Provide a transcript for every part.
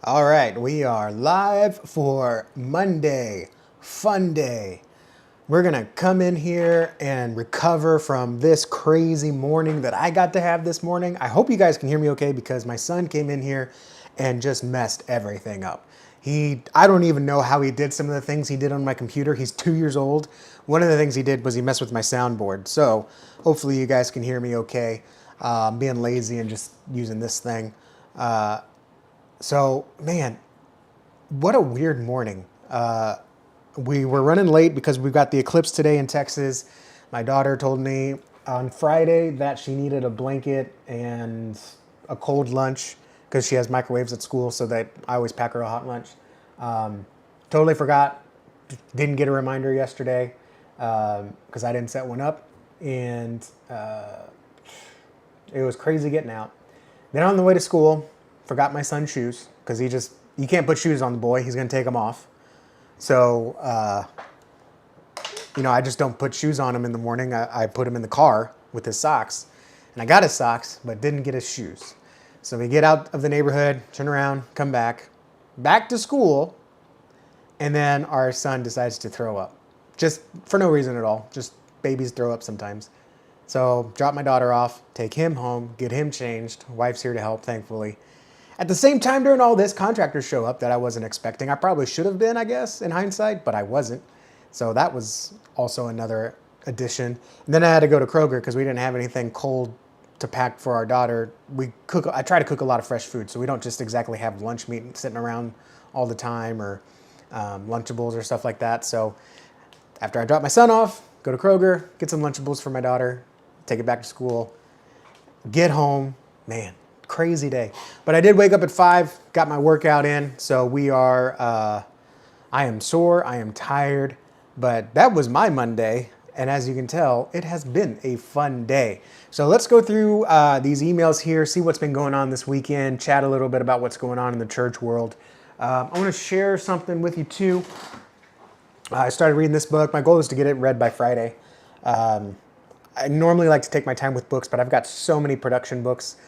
All right, we are live for Monday, Funday. We're gonna come in here and recover from this crazy morning that I got to have this morning. I hope you guys can hear me okay because my son came in here and just messed everything up. I don't even know how he did some of the things he did on my computer. He's 2 years old. One of the things he did was he messed with my soundboard. So hopefully you guys can hear me okay. I'm being lazy and just using this thing. Man, what a weird morning. We were running late because we've got the eclipse today in Texas. My daughter told me on Friday that she needed a blanket and a cold lunch because she has microwaves at school, so that I always pack her a hot lunch. Totally forgot. Didn't get a reminder yesterday because I didn't set one up, and it was crazy getting out. Then on the way to school, forgot my son's shoes because you can't put shoes on the boy. He's going to take them off. So, I just don't put shoes on him in the morning. I put him in the car with his socks. And I got his socks, but didn't get his shoes. So we get out of the neighborhood, turn around, come back to school, and then our son decides to throw up. Just for no reason at all. Just babies throw up sometimes. So drop my daughter off, take him home, get him changed. Wife's here to help, thankfully. At the same time, during all this, contractors show up that I wasn't expecting. I probably should have been, I guess, in hindsight, but I wasn't. So that was also another addition. And then I had to go to Kroger because we didn't have anything cold to pack for our daughter. I try to cook a lot of fresh food, so we don't just exactly have lunch meat sitting around all the time or Lunchables or stuff like that. So after I drop my son off, go to Kroger, get some Lunchables for my daughter, take it back to school, get home, man. Crazy day. But I did wake up at 5, got my workout in. So I am sore, I am tired, but that was my Monday. And as you can tell, it has been a fun day. So let's go through these emails here, see what's been going on this weekend, chat a little bit about what's going on in the church world. I want to share something with you too. I started reading this book. My goal is to get it read by Friday. I normally like to take my time with books, but I've got so many production books,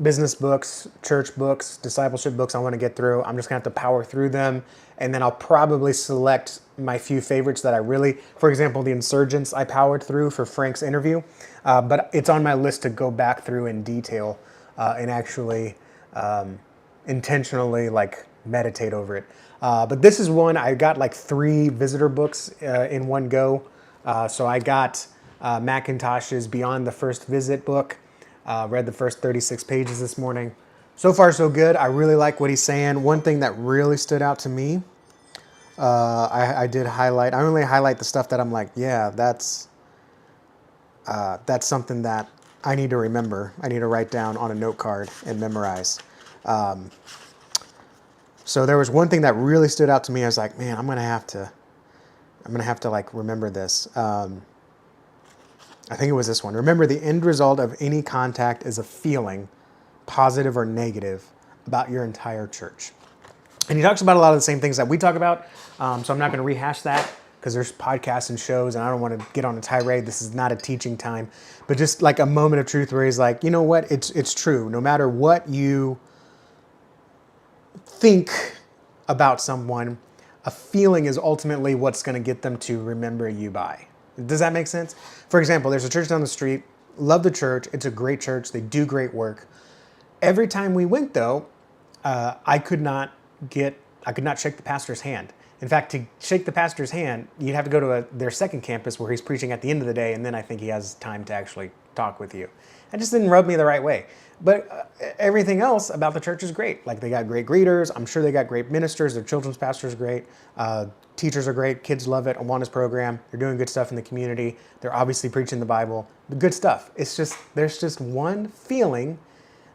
business books, church books, discipleship books I want to get through. I'm just going to have to power through them. And then I'll probably select my few favorites that for example, The Insurgents I powered through for Frank's interview. But it's on my list to go back through in detail and actually intentionally meditate over it. But this is one, I got 3 visitor books in one go. So I got Macintosh's Beyond the First Visit book. Read the first 36 pages this morning. So far, so good. I really like what he's saying. One thing that really stood out to me, I did highlight. I only highlight the stuff that I'm like, yeah, that's something that I need to remember. I need to write down on a note card and memorize. So there was one thing that really stood out to me. I was like, man, I'm gonna have to remember this. I think it was this one. Remember, the end result of any contact is a feeling, positive or negative, about your entire church. And he talks about a lot of the same things that we talk about, so I'm not going to rehash that because there's podcasts and shows, and I don't want to get on a tirade. This is not a teaching time, but just like a moment of truth where he's like, you know what? It's true. No matter what you think about someone, a feeling is ultimately what's going to get them to remember you by. Does that make sense? For example, there's a church down the street. Love the church. It's a great church. They do great work. Every time we went, though, I could not shake the pastor's hand. In fact, to shake the pastor's hand, you'd have to go to their second campus where he's preaching at the end of the day, and then I think he has time to actually talk with you. That just didn't rub me the right way. But everything else about the church is great. Like, they got great greeters. I'm sure they got great ministers. Their children's pastor is great. Teachers are great. Kids love it. Awana's program. They're doing good stuff in the community. They're obviously preaching the Bible. Good stuff. It's just, there's just one feeling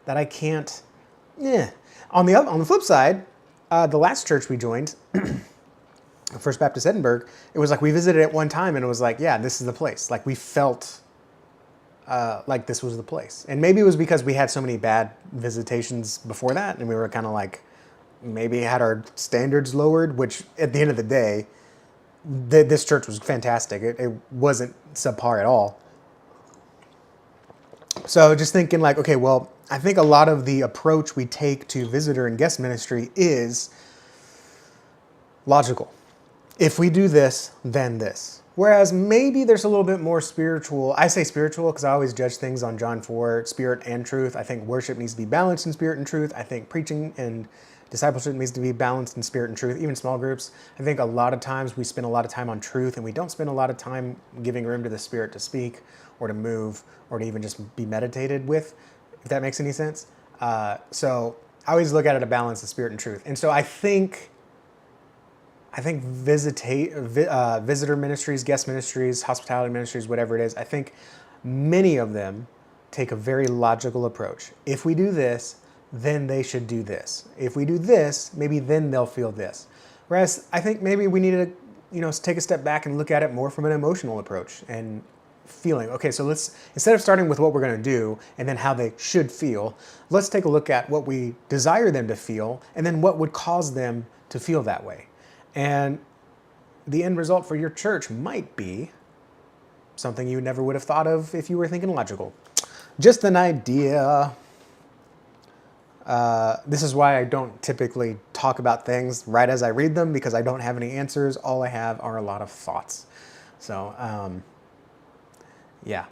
that I can't, On the flip side, the last church we joined, First Baptist Edinburgh, it was like we visited at one time and it was like, yeah, this is the place. Like, we felt like this was the place. And maybe it was because we had so many bad visitations before that, and we were kind of like, maybe had our standards lowered, which at the end of the day, this church was fantastic. It wasn't subpar at all. So just thinking like, okay, well, I think a lot of the approach we take to visitor and guest ministry is logical. If we do this, then this. Whereas maybe there's a little bit more spiritual. I say spiritual because I always judge things on John 4, spirit and truth. I think worship needs to be balanced in spirit and truth. I think preaching and discipleship needs to be balanced in spirit and truth, even small groups. I think a lot of times we spend a lot of time on truth and we don't spend a lot of time giving room to the Spirit to speak or to move or to even just be meditated with, if that makes any sense. So I always look at it a balance of spirit and truth. And so I think visitor ministries, guest ministries, hospitality ministries, whatever it is, I think many of them take a very logical approach. If we do this, then they should do this. If we do this, maybe then they'll feel this. Whereas I think maybe we need to, take a step back and look at it more from an emotional approach and feeling. Okay, so let's, instead of starting with what we're going to do and then how they should feel, let's take a look at what we desire them to feel and then what would cause them to feel that way. And the end result for your church might be something you never would have thought of if you were thinking logical. Just an idea. This is why I don't typically talk about things right as I read them, because I don't have any answers. All I have are a lot of thoughts. So, yeah.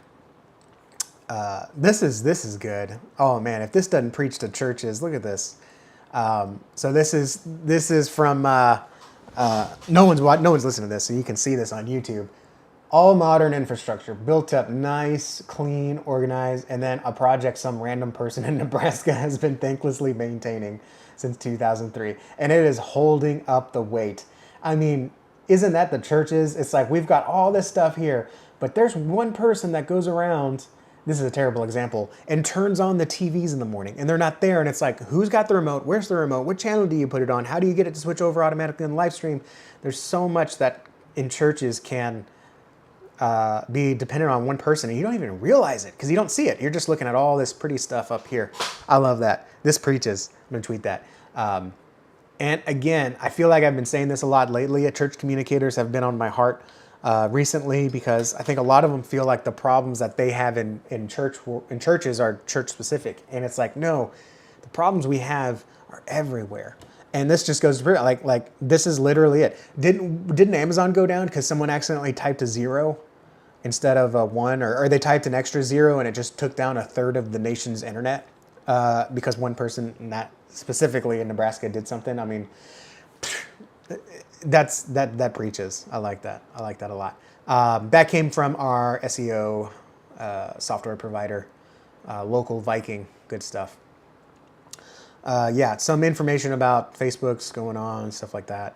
This is good. Oh man, if this doesn't preach to churches, look at this. So this is from no one's listening to this, so you can see this on YouTube. All modern infrastructure, built up nice, clean, organized, and then a project some random person in Nebraska has been thanklessly maintaining since 2003. And it is holding up the weight. I mean, isn't that the churches? It's like we've got all this stuff here, but there's one person that goes around, this is a terrible example, and turns on the TVs in the morning, and they're not there, and it's like, who's got the remote? Where's the remote? What channel do you put it on? How do you get it to switch over automatically in the live stream? There's so much that in churches can be dependent on one person, and you don't even realize it because you don't see it. You're just looking at all this pretty stuff up here. I love that. This preaches. I'm going to tweet that. And again, I feel like I've been saying this a lot lately. Church communicators have been on my heart recently because I think a lot of them feel like the problems that they have in churches are church specific. And it's like, no, the problems we have are everywhere. And this just goes like this is literally it. Didn't Amazon go down because someone accidentally typed a 0 instead of a 1, or they typed an extra 0 and it just took down a third of the nation's internet because one person, not specifically in Nebraska, did something? I mean, that preaches. I like that. I like that a lot. That came from our SEO software provider, local Viking. Good stuff. Yeah, some information about Facebook's going on, stuff like that.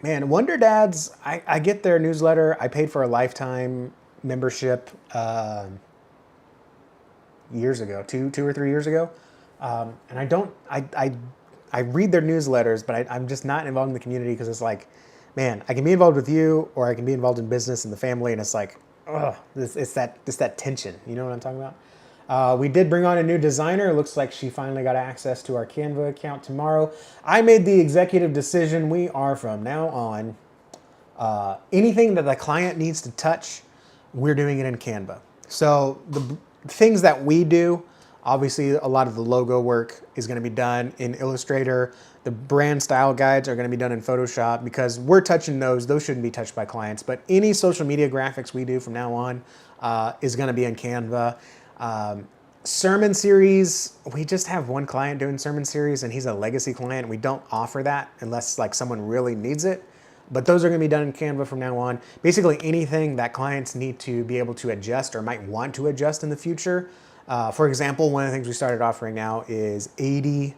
Man, Wonder Dads, I get their newsletter. I paid for a lifetime membership years ago, two or 3 years ago. And I read their newsletters, but I'm just not involved in the community because it's like, man, I can be involved with you or I can be involved in business and the family, and it's like, it's that tension. You know what I'm talking about? We did bring on a new designer. It looks like she finally got access to our Canva account tomorrow. I made the executive decision. We are from now on, anything that the client needs to touch, we're doing it in Canva. So the things that we do, obviously a lot of the logo work is going to be done in Illustrator. The brand style guides are going to be done in Photoshop because we're touching those. Those shouldn't be touched by clients. But any social media graphics we do from now on is going to be in Canva. Sermon series, we just have one client doing sermon series and he's a legacy client. We don't offer that unless like someone really needs it, but those are going to be done in Canva from now on. Basically anything that clients need to be able to adjust or might want to adjust in the future. For example, one of the things we started offering now is 80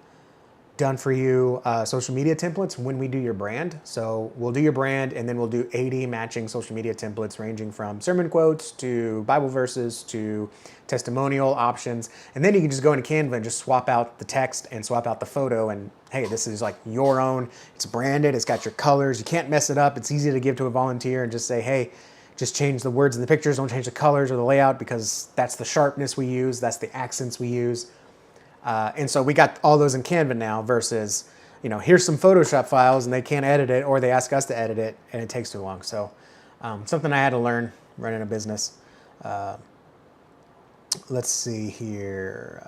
done for you social media templates when we do your brand. So we'll do your brand and then we'll do 80 matching social media templates ranging from sermon quotes to Bible verses to testimonial options. And then you can just go into Canva and just swap out the text and swap out the photo. And hey, this is like your own. It's branded. It's got your colors. You can't mess it up. It's easy to give to a volunteer and just say, hey, just change the words in the pictures. Don't change the colors or the layout because that's the sharpness we use. That's the accents we use. And so we got all those in Canva now versus, here's some Photoshop files and they can't edit it or they ask us to edit it and it takes too long. So something I had to learn running a business. Let's see here.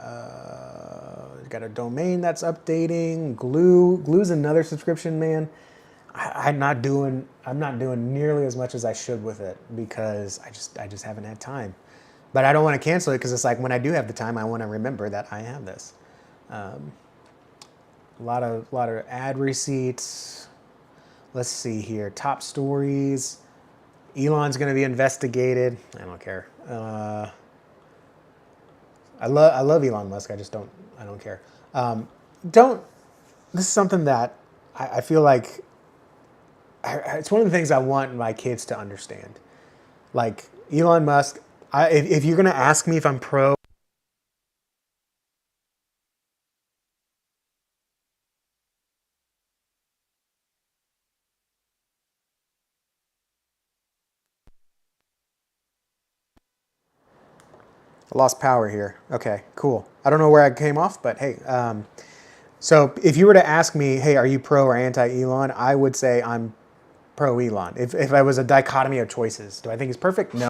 Got a domain that's updating. Glue's another subscription, man. I'm not doing nearly as much as I should with it because I just haven't had time. But I don't want to cancel it because it's like when I do have the time, I want to remember that I have this. A lot of ad receipts. Let's see here. Top stories. Elon's going to be investigated. I don't care. I love Elon Musk. I don't care. Don't. This is something that I feel like it's one of the things I want my kids to understand. Like Elon Musk. If you're going to ask me if I'm pro. I lost power here. Okay, cool. I don't know where I came off, but hey. So if you were to ask me, hey, are you pro or anti Elon? I would say I'm pro Elon. If I was a dichotomy of choices, do I think he's perfect? No.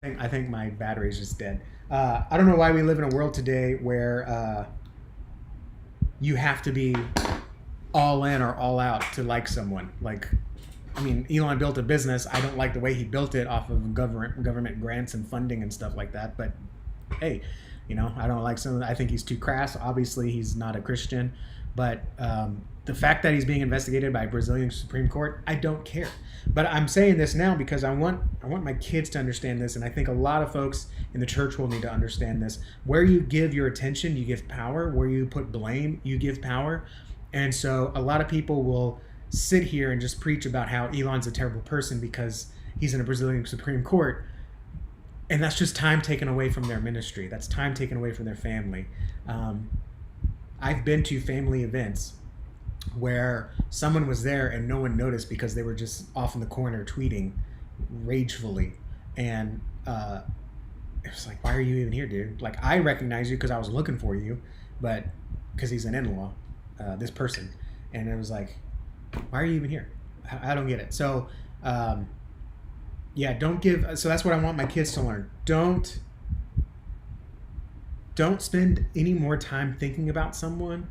I think my battery is just dead. I don't know why we live in a world today where you have to be all in or all out to like someone. Like, I mean, Elon built a business. I don't like the way he built it off of government grants and funding and stuff like that. But hey, I don't like some. I think he's too crass. Obviously, he's not a Christian. But the fact that he's being investigated by Brazilian Supreme Court, I don't care. But I'm saying this now because I want my kids to understand this, and I think a lot of folks in the church will need to understand this. Where you give your attention, you give power. Where you put blame, you give power. And so a lot of people will sit here and just preach about how Elon's a terrible person because he's in a Brazilian Supreme Court. And that's just time taken away from their ministry. That's time taken away from their family. I've been to family events where someone was there and no one noticed because they were just off in the corner tweeting ragefully. And it was like, why are you even here, dude? Like, I recognize you because I was looking for you, but because he's an in-law, this person. And it was like, why are you even here? I don't get it. So, yeah, don't give. So that's what I want my kids to learn. Don't spend any more time thinking about someone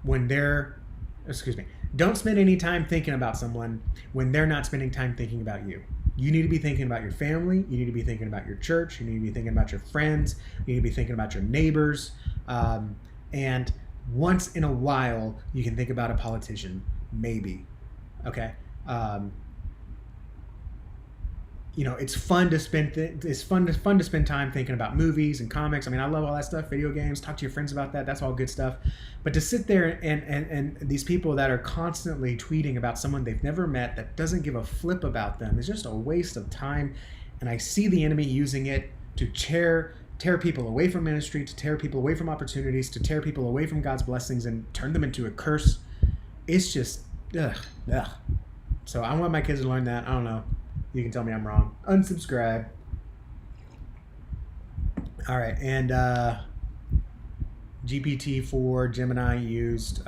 when they're. Excuse me. Don't spend any time thinking about someone when they're not spending time thinking about you. You need to be thinking about your family. You need to be thinking about your church. You need to be thinking about your friends. You need to be thinking about your neighbors. And once in a while, you can think about a politician. Maybe. Okay. It's fun to spend time thinking about movies and comics. I mean, I love all that stuff, video games, talk to your friends about that. That's all good stuff. But to sit there and these people that are constantly tweeting about someone they've never met that doesn't give a flip about them is just a waste of time. And I see the enemy using it to tear people away from ministry, to tear people away from opportunities, to tear people away from God's blessings and turn them into a curse. It's just, ugh. So I want my kids to learn that. I don't know. You can tell me I'm wrong. Unsubscribe. All right, and GPT-4 Gemini used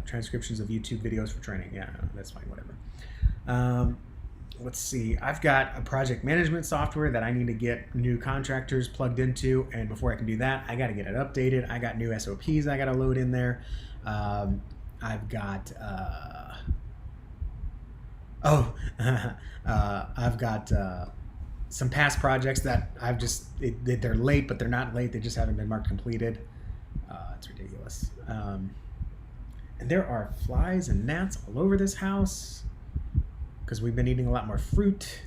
transcriptions of YouTube videos for training. Yeah, that's fine, whatever. Let's see. I've got a project management software that I need to get new contractors plugged into, and before I can do that, I got to get it updated. I got new SOPs I got to load in there. I've got I've got some past projects that they're late, but they're not late. They just haven't been marked completed. It's ridiculous. And there are flies and gnats all over this house because we've been eating a lot more fruit.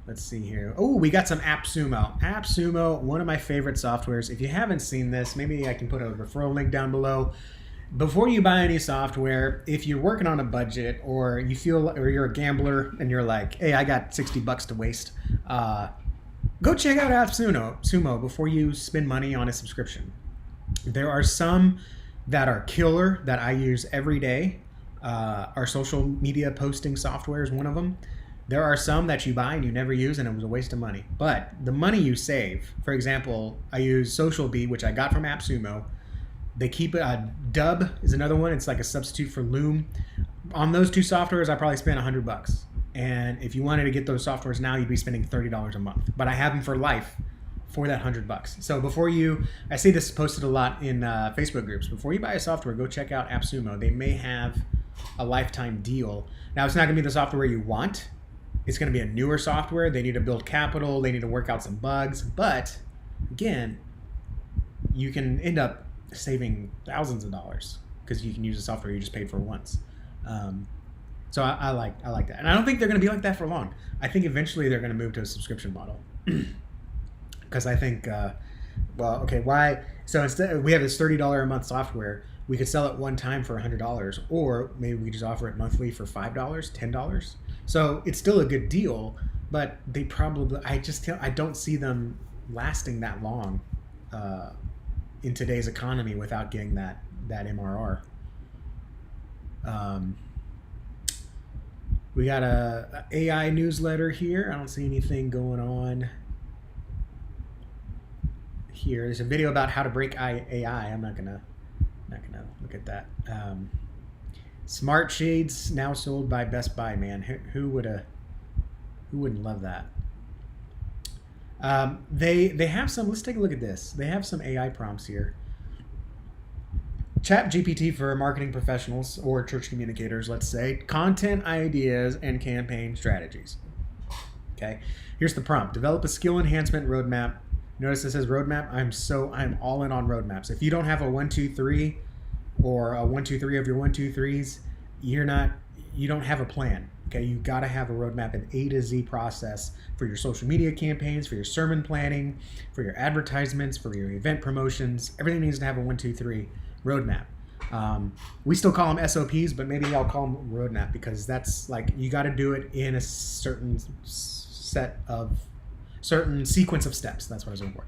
Let's see here. Oh, we got some AppSumo. AppSumo, one of my favorite softwares. If you haven't seen this, maybe I can put a referral link down below. Before you buy any software, if you're working on a budget or you're a gambler and you're like, hey, I got $60 to waste, go check out AppSumo before you spend money on a subscription. There are some that are killer that I use every day. Our social media posting software is one of them. There are some that you buy and you never use and it was a waste of money. But the money you save, for example, I use SocialBee, which I got from AppSumo. They keep it. Dub is another one. It's like a substitute for Loom. On those two softwares, I probably spent $100, And if you wanted to get those softwares now, you'd be spending $30 a month. But I have them for life for that $100. So before I see this posted a lot in Facebook groups. Before you buy a software, go check out AppSumo. They may have a lifetime deal. Now, it's not going to be the software you want. It's going to be a newer software. They need to build capital. They need to work out some bugs. But again, you can end up saving thousands of dollars because you can use a software you just paid for once. So I like that. And I don't think they're going to be like that for long. I think eventually they're going to move to a subscription model. Because I think, why? So instead, we have this $30 a month software. We could sell it one time for $100, or maybe we could just offer it monthly for $5, $10. So it's still a good deal, but they probably, I don't see them lasting that long in today's economy without getting that MRR. We got a AI newsletter here. I don't see anything going on here. There's a video about how to break AI. I'm not gonna look at that. Smart shades now sold by Best Buy. Man, who wouldn't love that? They have some. Let's take a look at this. They have some AI prompts here. Chat GPT for marketing professionals or church communicators, let's say. Content ideas and campaign strategies. Okay, here's the prompt. Develop a skill enhancement roadmap. Notice it says roadmap. I'm all in on roadmaps. If you don't have a 1, 2, 3 or a 1, 2, 3 of your 1, 2, 3s, you don't have a plan. Okay, you got to have a roadmap, an A to Z process for your social media campaigns, for your sermon planning, for your advertisements, for your event promotions. Everything needs to have a 1, 2, 3 roadmap. We still call them SOPs, but maybe I'll call them roadmap because that's like you got to do it in a certain sequence of steps. That's what I was looking for.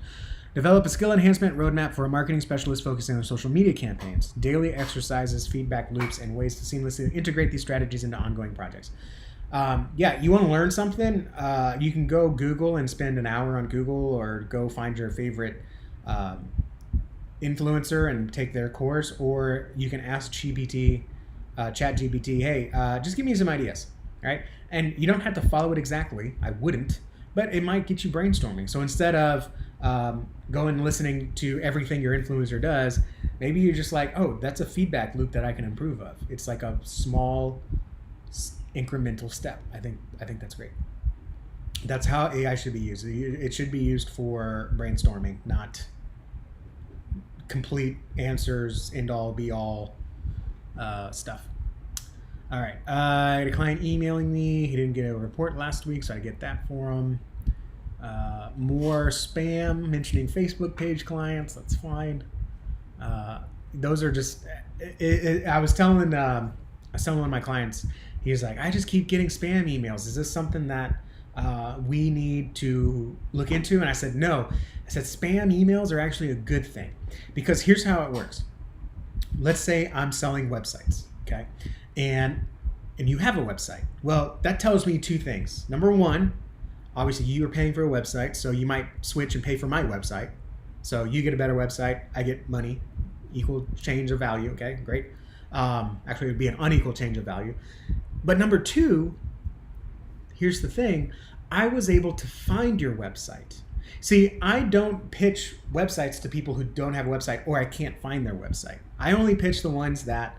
Develop a skill enhancement roadmap for a marketing specialist focusing on social media campaigns, daily exercises, feedback loops, and ways to seamlessly integrate these strategies into ongoing projects. You want to learn something? You can go Google and spend an hour on Google, or go find your favorite influencer and take their course, or you can ask ChatGPT, hey, just give me some ideas, right? And you don't have to follow it exactly. I wouldn't, but it might get you brainstorming. So instead of going and listening to everything your influencer does, maybe you're just like, oh, that's a feedback loop that I can improve of. It's like a small incremental step. I think that's great. That's how AI should be used. It should be used for brainstorming, not complete answers, end all, be all stuff. All right. I had a client emailing me. He didn't get a report last week, so I get that for him. More spam mentioning Facebook page clients. That's fine. Those are just. I was telling one of my clients. He was like, I just keep getting spam emails. Is this something that we need to look into? And I said, no. I said, spam emails are actually a good thing, because here's how it works. Let's say I'm selling websites, okay? And you have a website. Well, that tells me two things. Number one, obviously you are paying for a website, so you might switch and pay for my website. So you get a better website, I get money, equal change of value, okay, great. Actually, it would be an unequal change of value. But number two, here's the thing, I was able to find your website. See, I don't pitch websites to people who don't have a website or I can't find their website. I only pitch the ones that,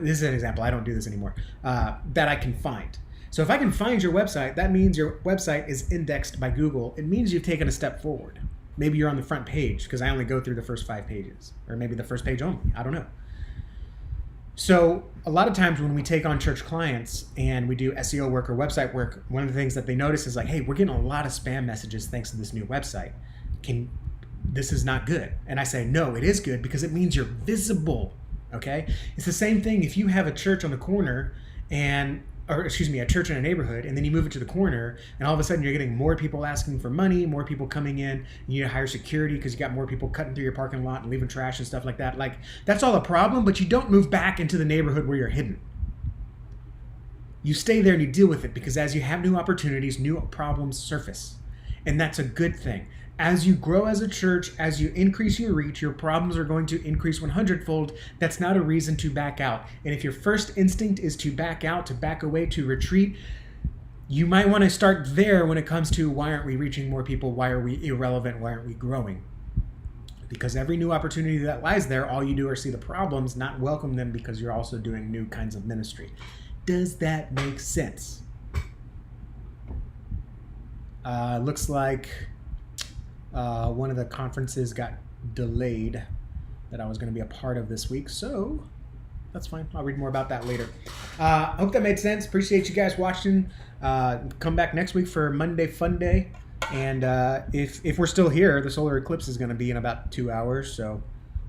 this is an example, I don't do this anymore, that I can find. So if I can find your website, that means your website is indexed by Google. It means you've taken a step forward. Maybe you're on the front page, because I only go through the first 5 pages, or maybe the first page only, I don't know. So a lot of times when we take on church clients and we do SEO work or website work, one of the things that they notice is like, hey, we're getting a lot of spam messages thanks to this new website. This is not good. And I say, no, it is good, because it means you're visible, okay? It's the same thing if you have a church on the corner a church in a neighborhood, and then you move it to the corner, and all of a sudden you're getting more people asking for money, more people coming in, you need to hire security because you got more people cutting through your parking lot and leaving trash and stuff like that. Like, that's all a problem, but you don't move back into the neighborhood where you're hidden. You stay there and you deal with it, because as you have new opportunities, new problems surface. And that's a good thing. As you grow as a church, as you increase your reach, your problems are going to increase 100-fold. That's not a reason to back out. And if your first instinct is to back out, to back away, to retreat, you might want to start there when it comes to why aren't we reaching more people? Why are we irrelevant? Why aren't we growing? Because every new opportunity that lies there, all you do is see the problems, not welcome them because you're also doing new kinds of ministry. Does that make sense? Looks like one of the conferences got delayed that I was going to be a part of this week, so that's fine. I'll read more about that later. Hope that made sense. Appreciate you guys watching. Come back next week for Monday Funday. And if we're still here, the solar eclipse is going to be in about 2 hours. So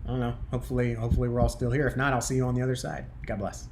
I don't know. Hopefully we're all still here. If not, I'll see you on the other side. God bless.